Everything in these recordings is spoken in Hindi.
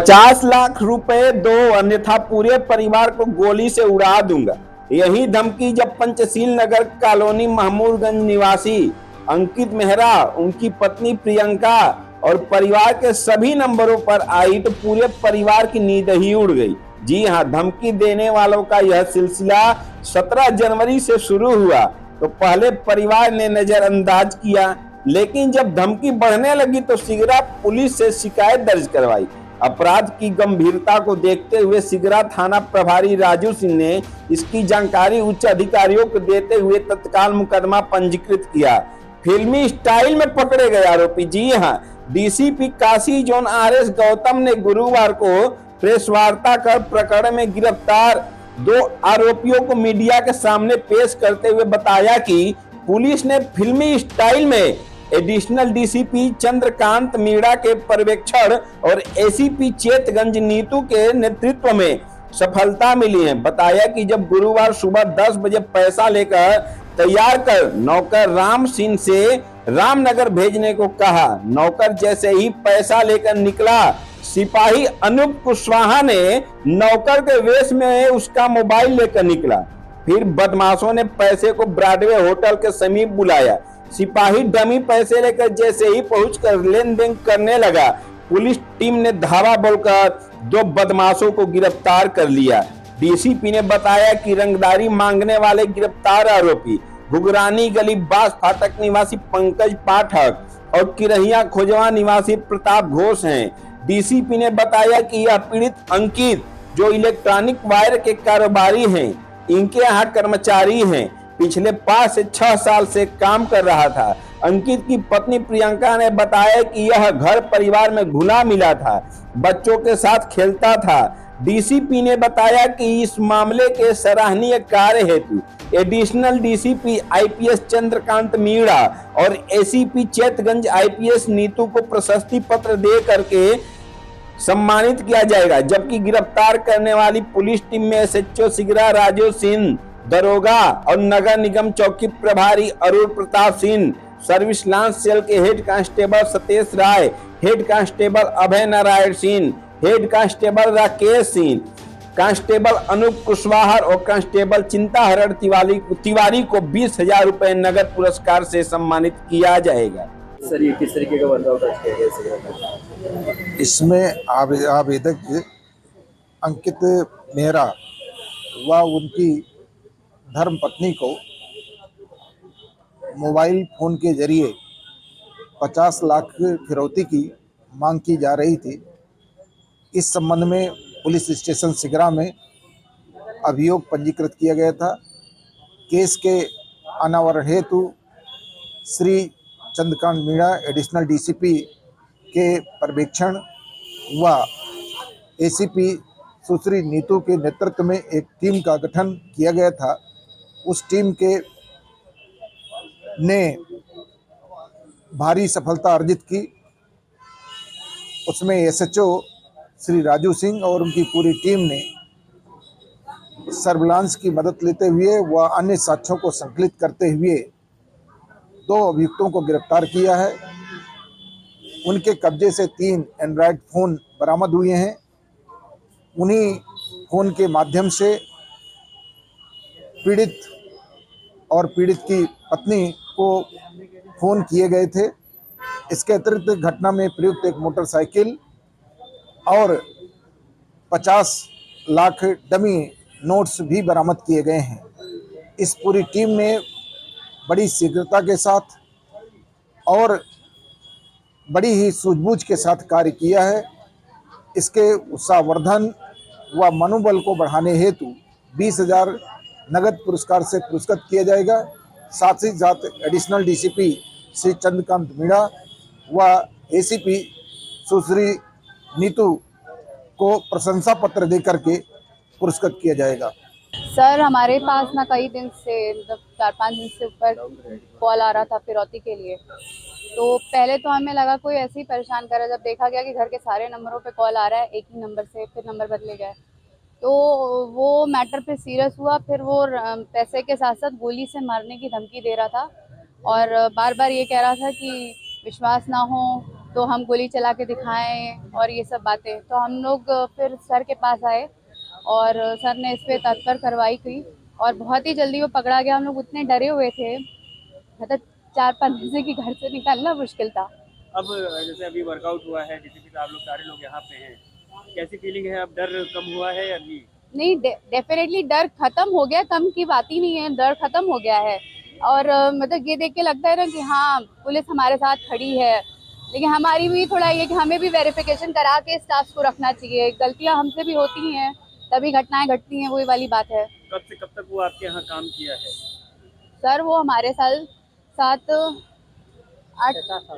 50 लाख रुपए दो अन्यथा पूरे परिवार को गोली से उड़ा दूंगा। यही धमकी जब पंचशील नगर कॉलोनी महमूदगंज निवासी अंकित मेहरा, उनकी पत्नी प्रियंका और परिवार के सभी नंबरों पर आई तो पूरे परिवार की नींद ही उड़ गई। जी हां, धमकी देने वालों का यह सिलसिला 17 जनवरी से शुरू हुआ तो पहले परिवार ने नजरअंदाज किया, लेकिन जब धमकी बढ़ने लगी तो सिगरा पुलिस से शिकायत दर्ज करवाई। अपराध की गंभीरता को देखते हुए सिगरा थाना प्रभारी राजू सिंह ने इसकी जानकारी उच्च अधिकारियों को देते हुए तत्काल मुकदमा पंजीकृत किया। फिल्मी स्टाइल में पकड़े गए आरोपी। जी हां, DCP Kashi zone RS Gautam ने गुरुवार को प्रेस वार्ता कर प्रकरण में गिरफ्तार 2 आरोपियों को मीडिया के सामने पेश करते हुए बताया कि पुलिस ने फिल्मी स्टाइल में एडिशनल डीसीपी चंद्रकांत मीणा के पर्यवेक्षण और एसीपी चेतगंज नीतू के नेतृत्व में सफलता मिली है। बताया कि जब गुरुवार सुबह 10 बजे पैसा लेकर तैयार कर नौकर राम सिंह से रामनगर भेजने को कहा, नौकर जैसे ही पैसा लेकर निकला, सिपाही अनूप कुशवाहा ने नौकर के वेश में उसका मोबाइल लेकर निकला। फिर बदमाशों ने पैसे को ब्रॉडवे होटल के समीप बुलाया। सिपाही डमी पैसे लेकर जैसे ही पहुंचकर लेन देन करने लगा, पुलिस टीम ने धावा बोलकर 2 बदमाशों को गिरफ्तार कर लिया। डीसीपी ने बताया कि रंगदारी मांगने वाले गिरफ्तार आरोपी घुघरानी गली बास फाटक निवासी पंकज पाठक और किरहिया खोजवा निवासी प्रताप घोष हैं। डीसीपी ने बताया कि यह पीड़ित अंकित, जो इलेक्ट्रॉनिक वायर के कारोबारी हैं, इनके यहाँ कर्मचारी हैं, पिछले 5 से 6 साल से काम कर रहा था। अंकित की पत्नी प्रियंका ने बताया कि यह घर परिवार में घुला मिला था, बच्चों के साथ खेलता था। डीसीपी ने बताया कि इस मामले के सराहनीय कार्य हेतु additional DCP IPS Chandrakant Meena और एसीपी चेतगंज आईपीएस नीतू को प्रशस्ति पत्र दे करके सम्मानित किया जाएगा, जबकि गिरफ्तार करने वाली पुलिस टीम में एसएचओ सिगरा राजू सिंह, दरोगा और नगर निगम चौकी प्रभारी Arun Pratap Singh, surveillance cell के head constable Satesh Rai, head constable Abhay Narayan Singh, head constable Rakesh Singh, constable Anoop Kushwaha और कांस्टेबल चिंताहरण तिवारी को 20,000 रुपए नगद पुरस्कार से सम्मानित किया जाएगा। सर, ये किस तरीके का बदलाव किया गया? इसमें आवेदक अंकित मेहरा व उनकी धर्म पत्नी को मोबाइल फ़ोन के जरिए 50 लाख फिरौती की मांग की जा रही थी। इस संबंध में पुलिस स्टेशन सिगरा में अभियोग पंजीकृत किया गया था। केस के अनावरण हेतु श्री चंद्रकांत मीणा एडिशनल डीसीपी के पर्यवेक्षण व एसीपी सुश्री नीतू के नेतृत्व में एक टीम का गठन किया गया था। उस टीम के ने भारी सफलता अर्जित की। उसमें एसएचओ श्री राजू सिंह और उनकी पूरी टीम ने सर्विलांस की मदद लेते हुए व अन्य साक्ष्यों को संकलित करते हुए 2 अभियुक्तों को गिरफ्तार किया है। उनके कब्जे से 3 एंड्रॉयड फ़ोन बरामद हुए हैं। उन्हीं फ़ोन के माध्यम से पीड़ित और पीड़ित की पत्नी को फ़ोन किए गए थे। इसके अतिरिक्त घटना में प्रयुक्त एक मोटरसाइकिल और 50 लाख डमी नोट्स भी बरामद किए गए हैं। इस पूरी टीम ने बड़ी शीघ्रता के साथ और बड़ी ही सूझबूझ के साथ कार्य किया है। इसके उत्साहवर्धन व मनोबल को बढ़ाने हेतु 20,000 नगद पुरस्कार से पुरस्कृत किया जाएगा। साथ ही साथ एडिशनल डीसीपी श्री चंद्रकांत मीणा व एसीपी सुश्री नीतू को प्रशंसा पत्र देकर के पुरस्कृत किया जाएगा। सर, हमारे पास ना कई दिन से मतलब 4-5 दिन से ऊपर कॉल आ रहा था फिरौती के लिए। तो पहले तो हमें लगा कोई ऐसे ही परेशान कर रहा है। जब देखा गया कि घर के सारे नंबरों पे कॉल आ रहा है, एक ही नंबर से, फिर नंबर बदले गए, तो वो मैटर पे सीरियस हुआ। फिर वो पैसे के साथ साथ गोली से मारने की धमकी दे रहा था और बार बार ये कह रहा था कि विश्वास ना हो तो हम गोली चला के दिखाएं और ये सब बातें। तो हम लोग फिर सर के पास आए और सर ने इस पे तत्पर कार्रवाई की और बहुत ही जल्दी वो पकड़ा गया। हम लोग उतने डरे हुए थे, मतलब 4-5 दिन से कि घर से निकलना मुश्किल था। अब जैसे अभी वर्कआउट हुआ है, डीसीपी साहब लोग सारे लोग यहाँ पे हैं, कैसी फीलिंग है? अब डर कम हुआ है या नहीं? नहीं, डेफिनेटली डर खत्म हो गया, कम की बात ही नहीं है, डर खत्म हो गया है। और मतलब ये देख के लगता है ना कि हाँ पुलिस हमारे साथ खड़ी है। लेकिन हमारी भी थोड़ा ये कि हमें भी वेरिफिकेशन करा के स्टाफ को रखना चाहिए। गलतियां हमसे भी होती हैं, तभी घटनाएं घटती हैं, वही वाली बात है। कब से कब तक वो आपके यहाँ काम किया है? सर वो हमारे साथ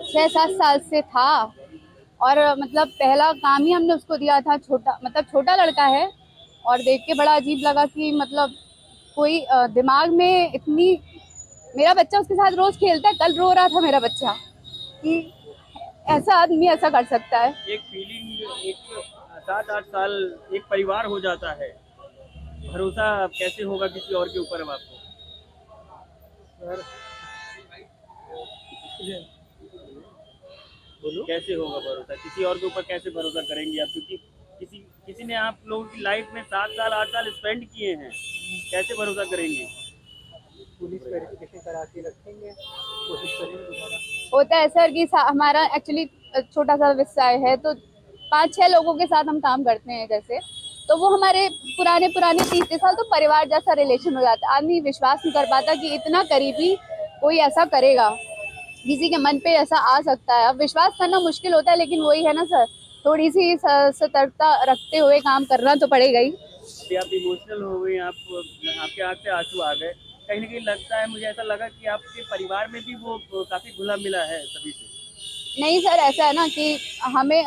6-7 साल से था और मतलब पहला काम ही हमने उसको दिया था। छोटा लड़का है और देख के बड़ा अजीब लगा कि मतलब कोई दिमाग में इतनी, मेरा बच्चा उसके साथ रोज खेलता है, कल रो रहा था मेरा बच्चा कि ऐसा आदमी ऐसा कर सकता है। एक फीलिंग, एक 7-8 साल एक परिवार हो जाता है, भरोसा कैसे होगा किसी और के ऊपर? अब आपको बोलो, कैसे होगा भरोसा किसी और के ऊपर? कैसे भरोसा करेंगे आप? क्योंकि किसी ने आप लोगों की लाइफ में 7 साल 8 साल स्पेंड किए हैं, कैसे भरोसा करेंगे? पुलिस वेरिफिकेशन करा के रखेंगे, कोशिश करेंगे दोबारा। होता है सर कि हमारा एक्चुअली छोटा सा व्यवसाय है, तो 5-6 लोगों के साथ हम काम करते हैं जैसे, तो वो हमारे पुराने 30 साल तो परिवार जैसा रिलेशन हो जाता है। आदमी विश्वास नहीं कर पाता कि इतना करीबी कोई ऐसा करेगा, किसी के मन पे ऐसा आ सकता है। अब विश्वास करना मुश्किल होता है, लेकिन वही है ना सर, थोड़ी सी सतर्कता रखते हुए काम करना तो पड़ेगा ही। अभी आप इमोशनल हो गए, आपके आँख से आंसू आ गए। कहीं ना कहीं लगता है, मुझे ऐसा लगा कि आपके परिवार में भी वो काफी घुला मिला है सभी से। नहीं सर, ऐसा है ना कि हमें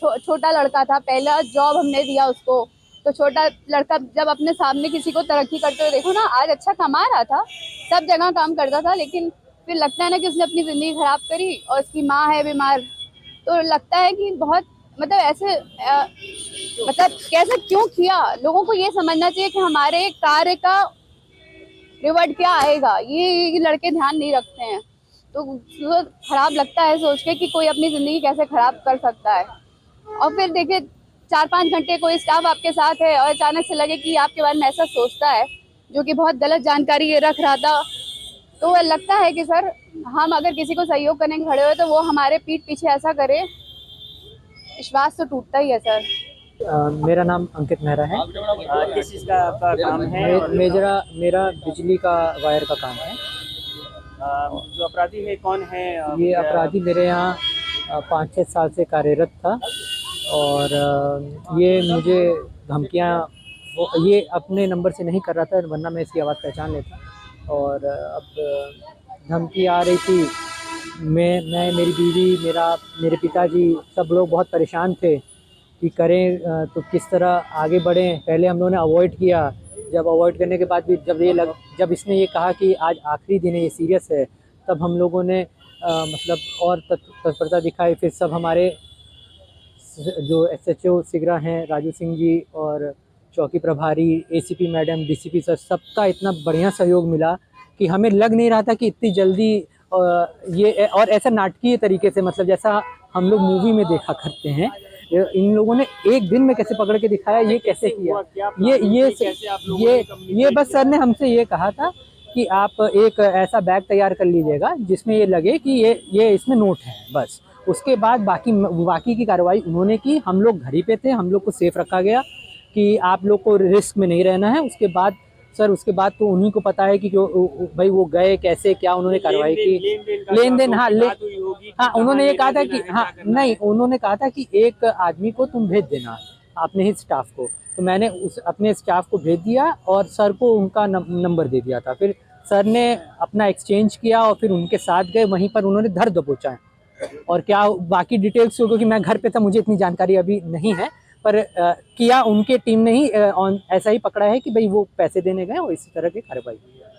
छोटा लड़का था, पहला जॉब हमने दिया उसको, तो छोटा लड़का जब अपने सामने किसी को तरक्की करते हुए देखो ना, आज अच्छा कमा रहा था, सब जगह काम करता था, लेकिन फिर लगता है ना कि उसने अपनी ज़िंदगी खराब करी और उसकी माँ है बीमार, तो लगता है कि बहुत मतलब ऐसे मतलब कैसे क्यों किया। लोगों को ये समझना चाहिए कि हमारे कार्य का रिवॉर्ड क्या आएगा, ये लड़के ध्यान नहीं रखते हैं। तो खराब लगता है सोच के कि कोई अपनी ज़िंदगी कैसे खराब कर सकता है। और फिर देखिए 4-5 घंटे कोई स्टाफ आपके साथ है और अचानक से लगे कि आपके बारे में ऐसा सोचता है, जो कि बहुत गलत जानकारी ये रख रहा था, तो लगता है कि सर हम अगर किसी को सहयोग करने के खड़े हुए तो वो हमारे पीठ पीछे ऐसा करे, विश्वास तो टूटता ही है सर। मेरा नाम अंकित मेहरा है। किस चीज़ का आपका काम है? मेरा बिजली का वायर का काम है। जो अपराधी है कौन है? ये अपराधी मेरे यहाँ 5-6 साल से कार्यरत था और ये मुझे धमकियाँ, ये अपने नंबर से नहीं कर रहा था, वरना मैं इसकी आवाज़ पहचान लेता। और अब धमकी आ रही थी, मैं मेरी बीवी, मेरे पिताजी, सब लोग बहुत परेशान थे कि करें तो किस तरह आगे बढ़ें। पहले हम लोगों ने अवॉइड किया, जब अवॉइड करने के बाद भी जब इसने ये कहा कि आज आखिरी दिन है, ये सीरियस है, तब हम लोगों ने मतलब और तत्परता दिखाई। फिर सब हमारे जो SHO सिगरा हैं, राजू सिंह जी, और चौकी प्रभारी ACP मैडम, DCP सर, सबका इतना बढ़िया सहयोग मिला कि हमें लग नहीं रहा था कि इतनी जल्दी ये, और ऐसा नाटकीय तरीके से, मतलब जैसा हम लोग मूवी में देखा करते हैं, इन लोगों ने एक दिन में कैसे पकड़ के दिखाया, ये कैसे किया। ये बस सर ने हमसे ये कहा था कि आप एक ऐसा बैग तैयार कर लीजिएगा जिसमें ये लगे कि ये इसमें नोट है, बस। उसके बाद बाकी की कार्रवाई उन्होंने की। हम लोग घर ही पे थे, हम लोग को सेफ रखा गया कि आप लोग को रिस्क में नहीं रहना है। उसके बाद तो उन्हीं को पता है कि जो भाई वो गए कैसे, क्या उन्होंने कार्रवाई की, लेन देन। हाँ, उन्होंने ये कहा था कि नहीं, उन्होंने कहा था कि एक आदमी को तुम भेज देना अपने ही स्टाफ को, तो मैंने अपने स्टाफ को भेज दिया और सर को उनका नंबर दे दिया था। फिर सर ने अपना एक्सचेंज किया और फिर उनके साथ गए, वहीं पर उन्होंने धर दबोचा। और क्या बाकी डिटेल्स हो, क्योंकि मैं घर पे था, मुझे इतनी जानकारी अभी नहीं है, पर किया उनके टीम ने ही ऐसा ही पकड़ा है कि भाई वो पैसे देने गए और इसी तरह की कार्रवाई हुई है।